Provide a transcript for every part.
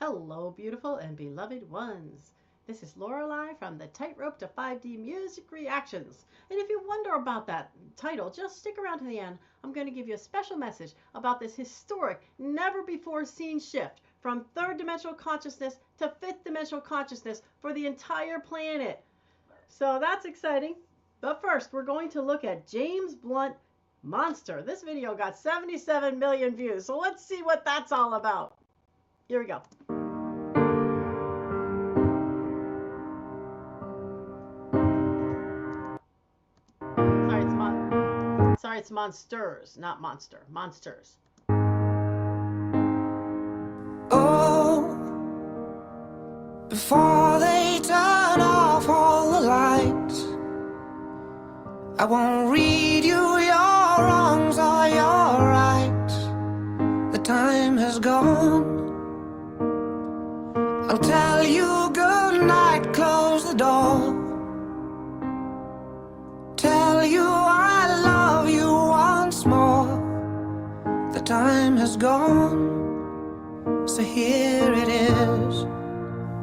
Hello, beautiful and beloved ones. This is Lorelei from the Tightrope to 5D Music Reactions. And if you wonder about that title, just stick around to the end. I'm going to give you a special message about this historic, never before seen shift from third dimensional consciousness to fifth dimensional consciousness for the entire planet. So that's exciting. But first, we're going to look at James Blunt Monster. This video got 77 million views. So let's see what that's all about. Here we go. Sorry, it's monsters, not monster. Monsters. Oh, before they turn off all the lights, I won't read you your wrongs or your rights. The time has gone. I'll tell you good night, close the door. Tell you I love you once more. The time has gone, so here it is.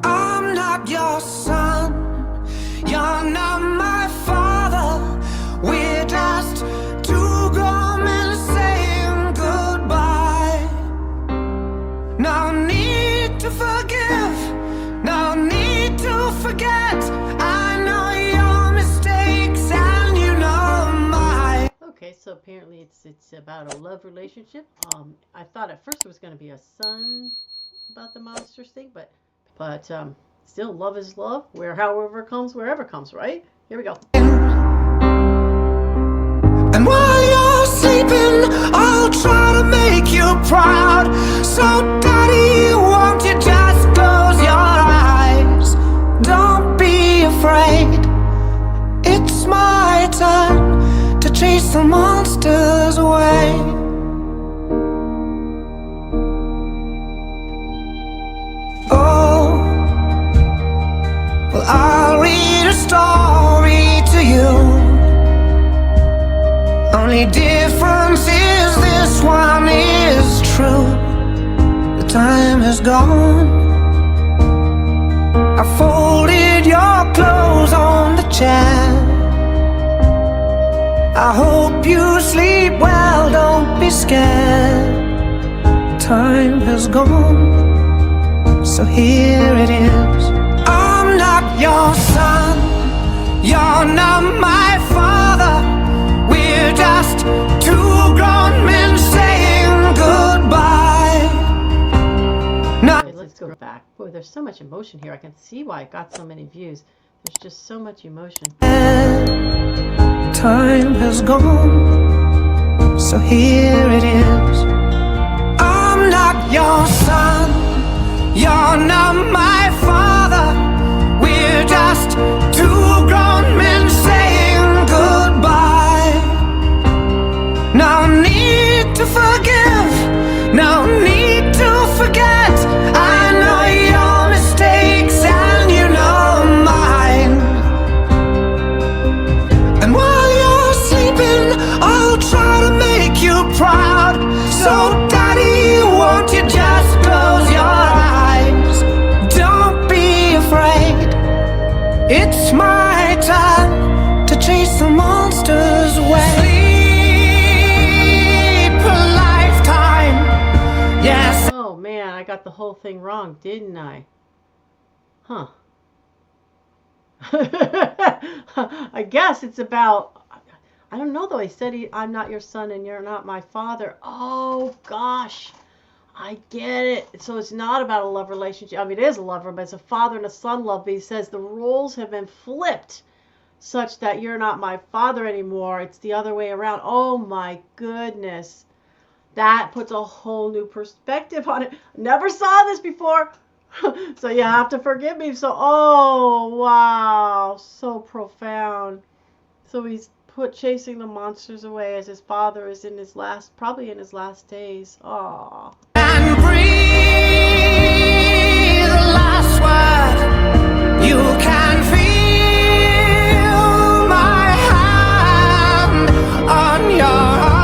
I'm not your son, you're not my father. We're just two grown men saying goodbye. No need to forgive, no need to forget. I know your mistakes and you know mine. Okay, so apparently it's about a love relationship. I thought at first it was going to be a son about the monsters thing, but still love is love, however comes, wherever comes, right? Here we go. And while you're sleeping, I'll try to make you proud. So daddy, won't you just close your eyes? Don't be afraid. It's my turn to chase the monsters away. Oh, well, I'll read a story to you. Only difference is this one is true. The time has gone. I folded your clothes on the chair. I hope you sleep well, don't be scared. Time has gone, so here it is. I'm not your son, you're not my father. We're just two grown men saying goodbye. Okay, let's go back. Boy, there's so much emotion here. I can see why it got so many views. There's just so much emotion. Time has gone, so here it is. I'm not your son, you're not my father. We're just two grown men saying goodbye. No need to forgive, no need to forget. I know your mistakes and you know mine. And while you're sleeping, I'll try to make you proud. So daddy, won't you just close your eyes? Don't be afraid. It's my time to chase the monsters away. Sleep a lifetime, yes. Oh man, I got the whole thing wrong, didn't I? Huh. I guess it's about, I don't know though. He said I'm not your son and you're not my father. Oh gosh, I get it. So it's not about a love relationship. I mean, it is a lover, but it's a father and a son love. But he says the roles have been flipped such that you're not my father anymore. It's the other way around. Oh my goodness. That puts a whole new perspective on it. Never saw this before. So you have to forgive me. So, oh, wow. So profound. So he's chasing the monsters away as his father is in his probably in his last days. Aww. And breathe the last word. You can feel my hand on your arm.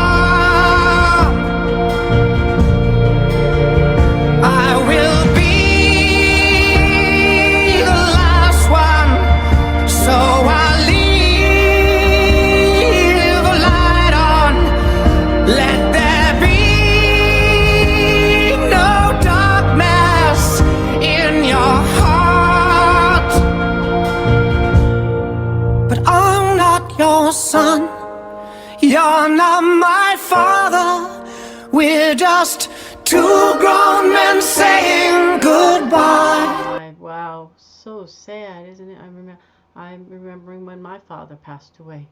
I will be so sad, isn't it? I'm remembering when my father passed away.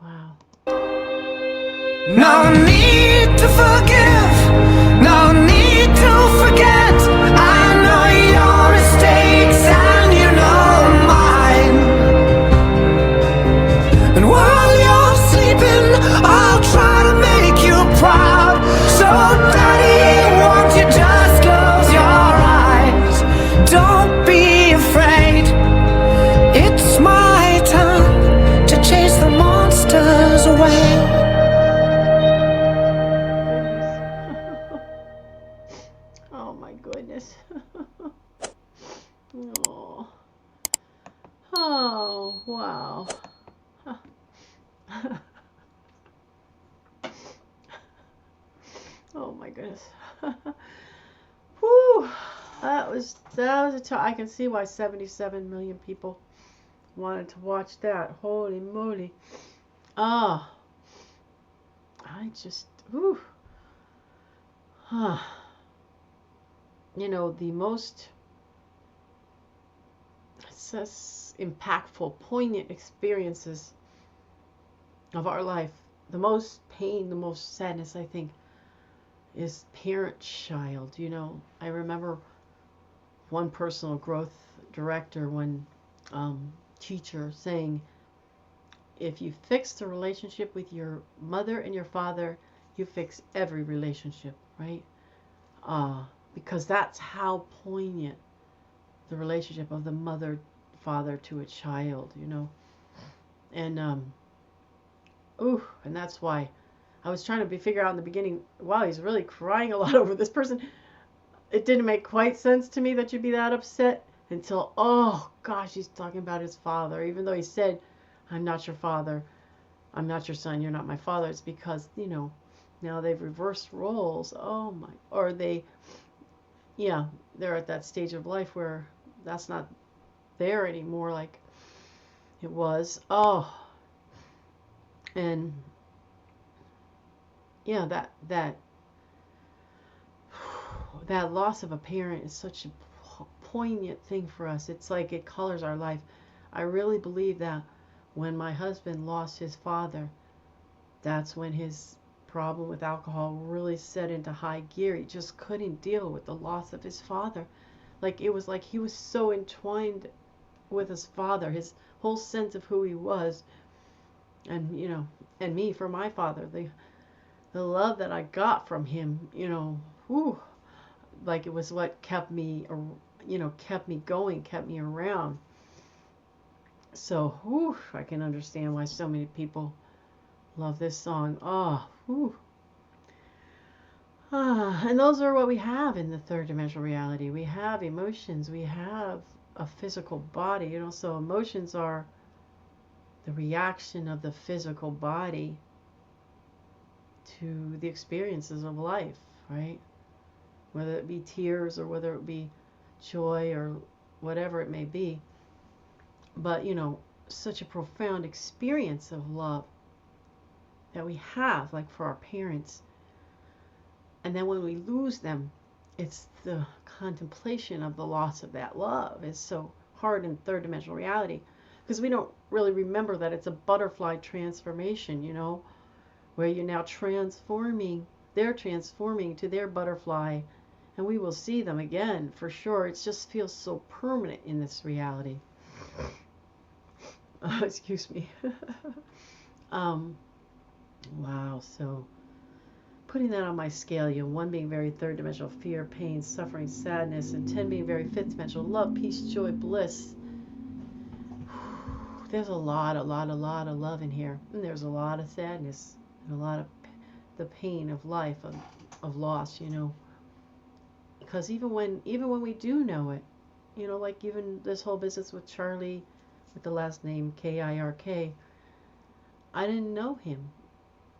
Wow. No need to forgive, no need to forget. I know your mistakes and you know mine. And while you're sleeping, I'll try to make you proud. So daddy, won't you just close your eyes? Don't be afraid. It's my turn to chase the monsters away. Oh my goodness. Oh. Oh, wow. Oh my goodness. Whew. That was I can see why 77 million people wanted to watch that. Holy moly. Ah. I just whew. You know, the most impactful, poignant experiences of our life, the most pain, the most sadness, I think, is parent-child. You know, I remember one personal growth director, one teacher saying, if you fix the relationship with your mother and your father, you fix every relationship, right? Because that's how poignant the relationship of the mother father to a child, you know. And and that's why I was trying to figure out in the beginning, wow, he's really crying a lot over this person. It didn't make quite sense to me that you'd be that upset until, oh gosh, he's talking about his father. Even though he said, I'm not your father, I'm not your son, you're not my father. It's because, you know, now they've reversed roles. Oh my, or they're at that stage of life where that's not there anymore like it was. Oh, and yeah, that loss of a parent is such a poignant thing for us. It's like it colors our life. I really believe that when my husband lost his father, that's when his problem with alcohol really set into high gear. He just couldn't deal with the loss of his father. Like it was like he was so entwined with his father, his whole sense of who he was, and you know, and me for my father, the love that I got from him, you know, whew, like it was what kept me, you know, kept me going, kept me around. So, whew, I can understand why so many people love this song. Oh, whew. And those are what we have in the third dimensional reality. We have emotions, we have a physical body, you know, so emotions are the reaction of the physical body to the experiences of life, right? Whether it be tears or whether it be joy or whatever it may be. But, you know, such a profound experience of love that we have, like for our parents. And then when we lose them, it's the contemplation of the loss of that love is so hard in third dimensional reality because we don't really remember that it's a butterfly transformation, you know, where you're now transforming, they're transforming to their butterfly, and we will see them again for sure. It just feels so permanent in this reality. Excuse me. Wow, so putting that on my scale, you know, 1 being very third dimensional fear, pain, suffering, sadness, and 10 being very fifth dimensional love, peace, joy, bliss. There's a lot of love in here, and there's a lot of sadness and a lot of the pain of life, of loss, you know. Because even when we do know it, you know, like even this whole business with Charlie, with the last name Kirk, I didn't know him.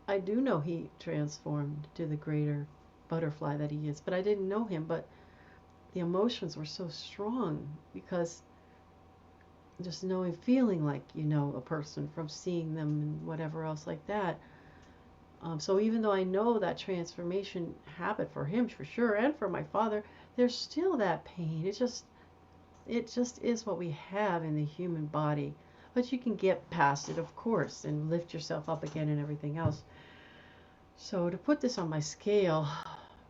I do know he transformed to the greater butterfly that he is, but I didn't know him. But the emotions were so strong because just knowing, feeling like you know a person from seeing them and whatever else like that. So even though I know that transformation happened for him for sure and for my father, there's still that pain. It's just It just is what we have in the human body. But you can get past it, of course, and lift yourself up again and everything else. So to put this on my scale,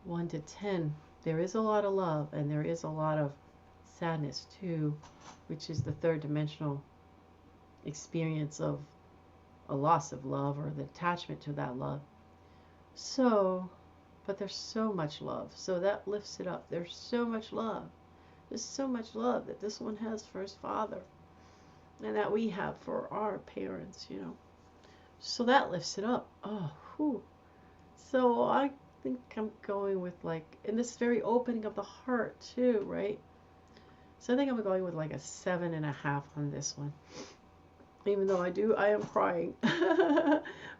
1 to 10, there is a lot of love and there is a lot of sadness too, which is the third dimensional experience of a loss of love or the attachment to that love. So, but there's so much love. So that lifts it up. There's so much love. There's so much love that this one has for his father and that we have for our parents, you know. So that lifts it up. Oh, whew. So I think I'm going with like, and this very opening of the heart too, right? So I think I'm going with like a 7.5 on this one. Even though I am crying.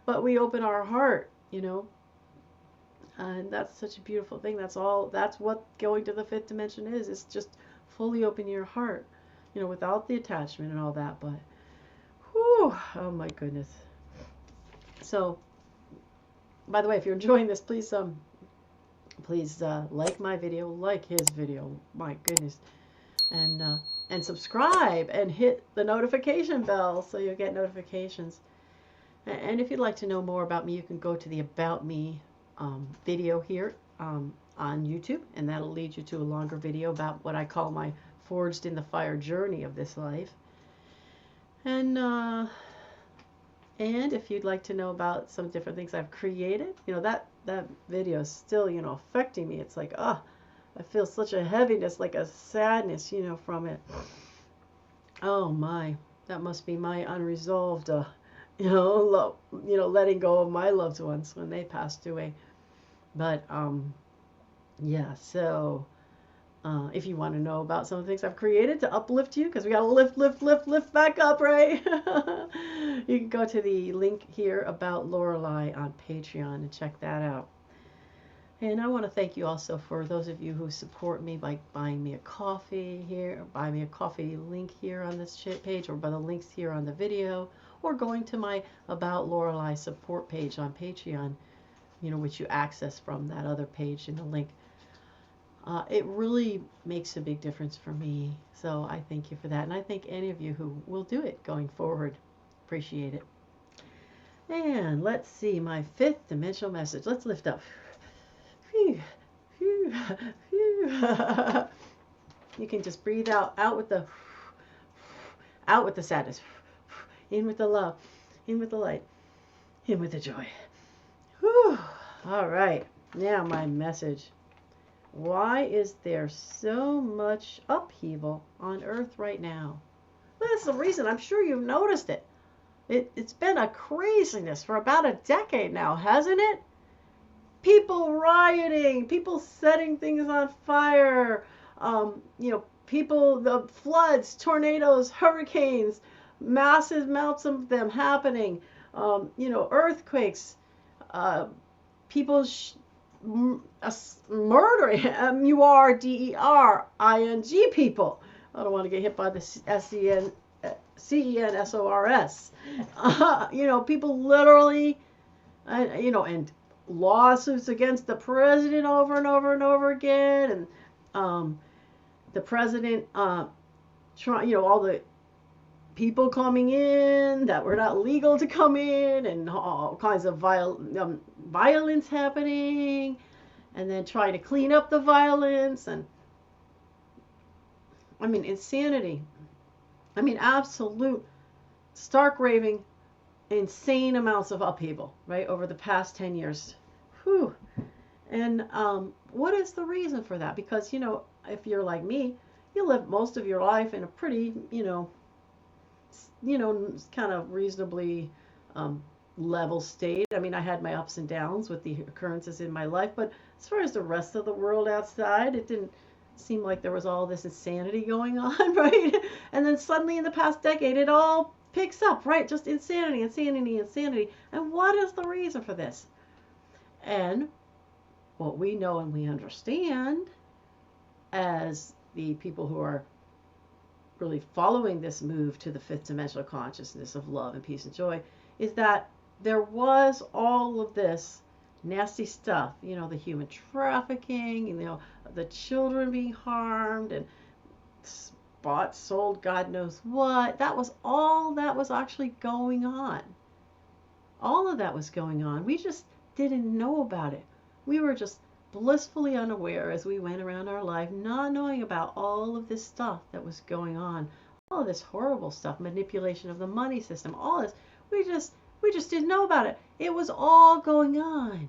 But we open our heart, you know. And that's such a beautiful thing. That's what going to the fifth dimension is. It's just fully open your heart, you know, without the attachment and all that. But, whew, oh my goodness. So, by the way, if you're enjoying this, please like my video, like his video. My goodness, and subscribe and hit the notification bell so you'll get notifications. And if you'd like to know more about me, you can go to the About Me video here on YouTube, and that'll lead you to a longer video about what I call my forged in the fire journey of this life. And if you'd like to know about some different things I've created, you know, that video is still, you know, affecting me. It's like, I feel such a heaviness, like a sadness, you know, from it. Oh my, that must be my unresolved, letting go of my loved ones when they passed away. But yeah, so if you want to know about some of the things I've created to uplift you, because we got to lift back up, right? You can go to the link here about Lorelei on Patreon and check that out. And I want to thank you also for those of you who support me by buying me a coffee here, buy me a coffee link here on this page, or by the links here on the video, or going to my About Lorelei support page on Patreon, you know, which you access from that other page in the link. It really makes a big difference for me. So I thank you for that. And I thank any of you who will do it going forward. Appreciate it. And let's see my fifth dimensional message. Let's lift up. Phew, phew, phew. You can just breathe out with the sadness, in with the love, in with the light, in with the joy. Whew. All right, now my message. Why is there so much upheaval on Earth right now? Well, that's the reason. I'm sure you've noticed it. It's been a craziness for about a decade now, hasn't it? People rioting, people setting things on fire, people, the floods, tornadoes, hurricanes, massive amounts of them happening, earthquakes, people murdering, murdering people. I don't want to get hit by the CENSORS. People literally, and lawsuits against the president over and over and over again, and the president all the people coming in that were not legal to come in, and all kinds of violence happening, and then trying to clean up the violence, and insanity. Absolute stark raving insane amounts of upheaval, right, over the past 10 years. Whew. And what is the reason for that? Because, if you're like me, you live most of your life in a pretty, kind of reasonably level state. I had my ups and downs with the occurrences in my life, but as far as the rest of the world outside, it didn't seem like there was all this insanity going on, right? And then suddenly in the past decade, it all picks up, right? Just insanity. And what is the reason for this? And what we know and we understand as the people who are really following this move to the fifth dimensional consciousness of love and peace and joy is that there was all of this nasty stuff, the human trafficking, the children being harmed, and bought, sold, God knows what. That was all that was actually going on. All of that was going on. We just didn't know about it. We were just blissfully unaware as we went around our life, not knowing about all of this stuff that was going on, all of this horrible stuff, manipulation of the money system, all this. We just didn't know about it. It was all going on.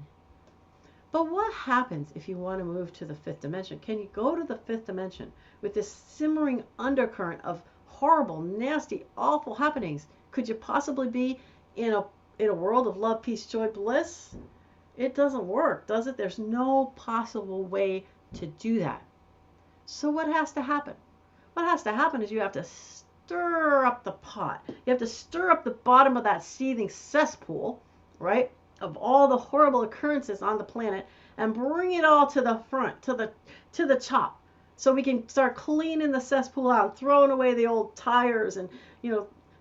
But what happens if you want to move to the fifth dimension? Can you go to the fifth dimension with this simmering undercurrent of horrible, nasty, awful happenings? Could you possibly be in a world of love, peace, joy, bliss? It doesn't work, does it? There's no possible way to do that. So what has to happen? What has to happen is you have to stir up the pot. You have to stir up the bottom of that seething cesspool, right, of all the horrible occurrences on the planet, and bring it all to the front, to the top, so we can start cleaning the cesspool out, throwing away the old tires, and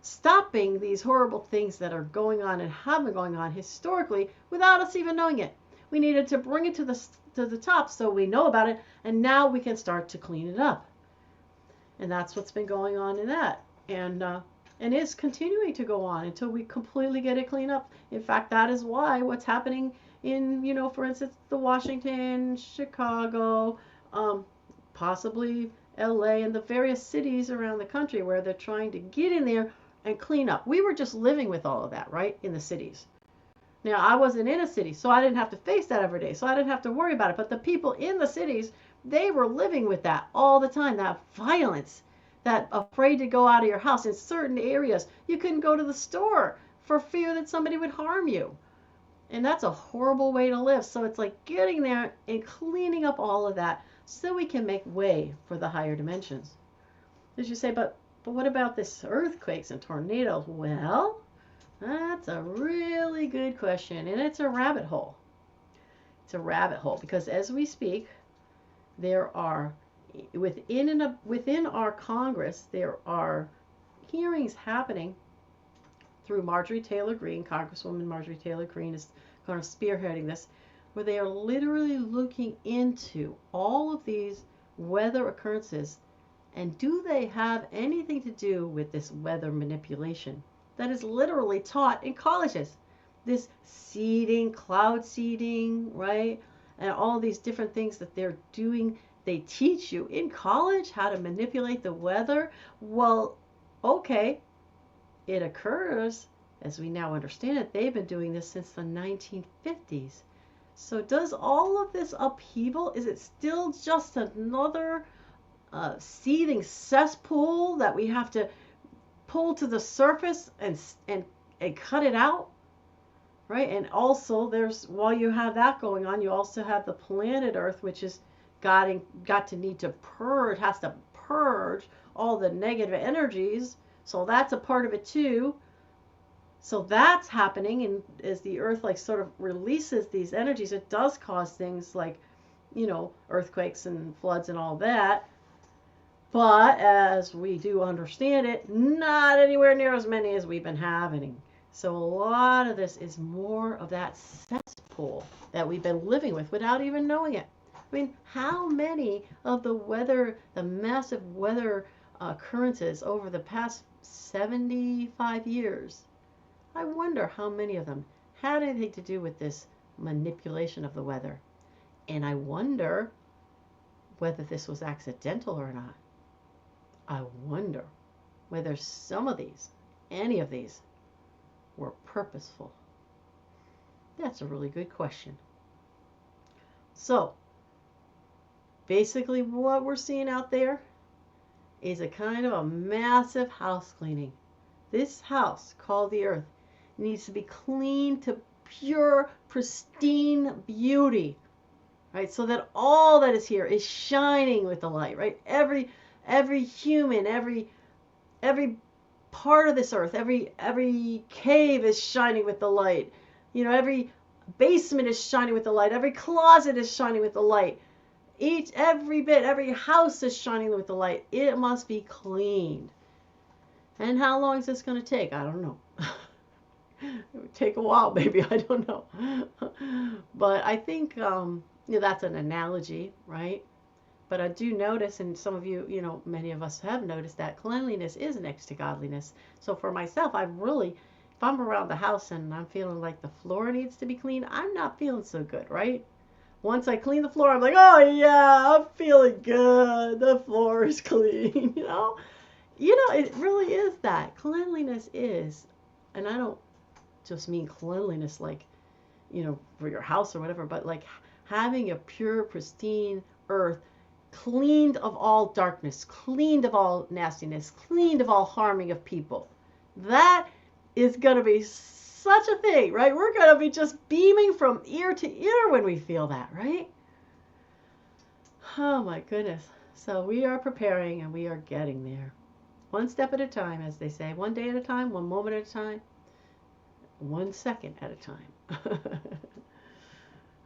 stopping these horrible things that are going on and have been going on historically without us even knowing it. We needed to bring it to the top so we know about it, and now we can start to clean it up. And that's what's been going on in that, and is continuing to go on until we completely get it cleaned up. In fact, that is why what's happening in, for instance, the Washington, Chicago, possibly LA, and the various cities around the country where they're trying to get in there and clean up. We were just living with all of that, right, in the cities. Now, I wasn't in a city, so I didn't have to face that every day, so I didn't have to worry about it. But the people in the cities, they were living with that all the time, that violence, that afraid to go out of your house. In certain areas, you couldn't go to the store for fear that somebody would harm you. And that's a horrible way to live. So it's like getting there and cleaning up all of that so we can make way for the higher dimensions. As you say, but what about this earthquakes and tornadoes? Well, that's a really good question, and it's a rabbit hole. It's a rabbit hole because as we speak, there are within our Congress, there are hearings happening through Marjorie Taylor Greene. Congresswoman Marjorie Taylor Greene is kind of spearheading this, where they are literally looking into all of these weather occurrences, and do they have anything to do with this weather manipulation that is literally taught in colleges? This seeding, cloud seeding, right? And all these different things that they're doing. They teach you in college how to manipulate the weather. Well, okay, it occurs, as we now understand it, they've been doing this since the 1950s. So does all of this upheaval, is it still just another seething cesspool that we have to pull to the surface and cut it out? Right? And also, while you have that going on, you also have the planet Earth, which is got to need to purge, has to purge all the negative energies. So that's a part of it too. So that's happening, and as the Earth sort of releases these energies, it does cause things like, earthquakes and floods and all that. But as we do understand it, not anywhere near as many as we've been having. So a lot of this is more of that cesspool that we've been living with without even knowing it. I mean, how many of the massive weather occurrences over the past 75 years, I wonder how many of them had anything to do with this manipulation of the weather. And I wonder whether this was accidental or not. I wonder whether any of these, were purposeful. That's a really good question. So, basically what we're seeing out there is a kind of a massive house cleaning. This house, called the Earth, needs to be cleaned to pure, pristine beauty, right? So that all that is here is shining with the light, right? Every human, every part of this earth, every cave is shining with the light. Every basement is shining with the light. Every closet is shining with the light. Every house is shining with the light. It must be cleaned. And how long is this going to take? I don't know. It would take a while, maybe. I don't know. But I think that's an analogy, right? But I do notice, and some of you, many of us have noticed that cleanliness is next to godliness. So for myself, if I'm around the house and I'm feeling like the floor needs to be clean, I'm not feeling so good, right? Once I clean the floor, I'm like, oh yeah, I'm feeling good. The floor is clean, it really is that. Cleanliness is, and I don't just mean cleanliness like, for your house or whatever, but like having a pure, pristine earth, cleaned of all darkness, cleaned of all nastiness, cleaned of all harming of people. That is going to be such a thing, right? We're going to be just beaming from ear to ear when we feel that, right? Oh my goodness. So we are preparing and we are getting there. One step at a time, as they say. One day at a time, one moment at a time, 1 second at a time.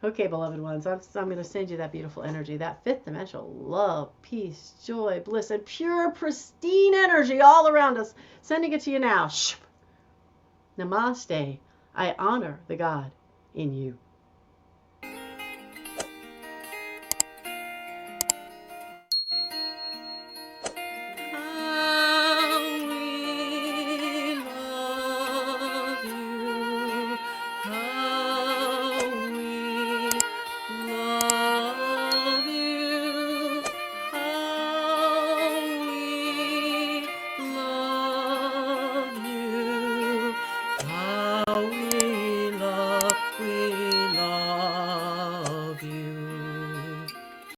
Okay, beloved ones, I'm going to send you that beautiful energy, that fifth dimensional love, peace, joy, bliss, and pure, pristine energy all around us. Sending it to you now. Namaste. I honor the God in you.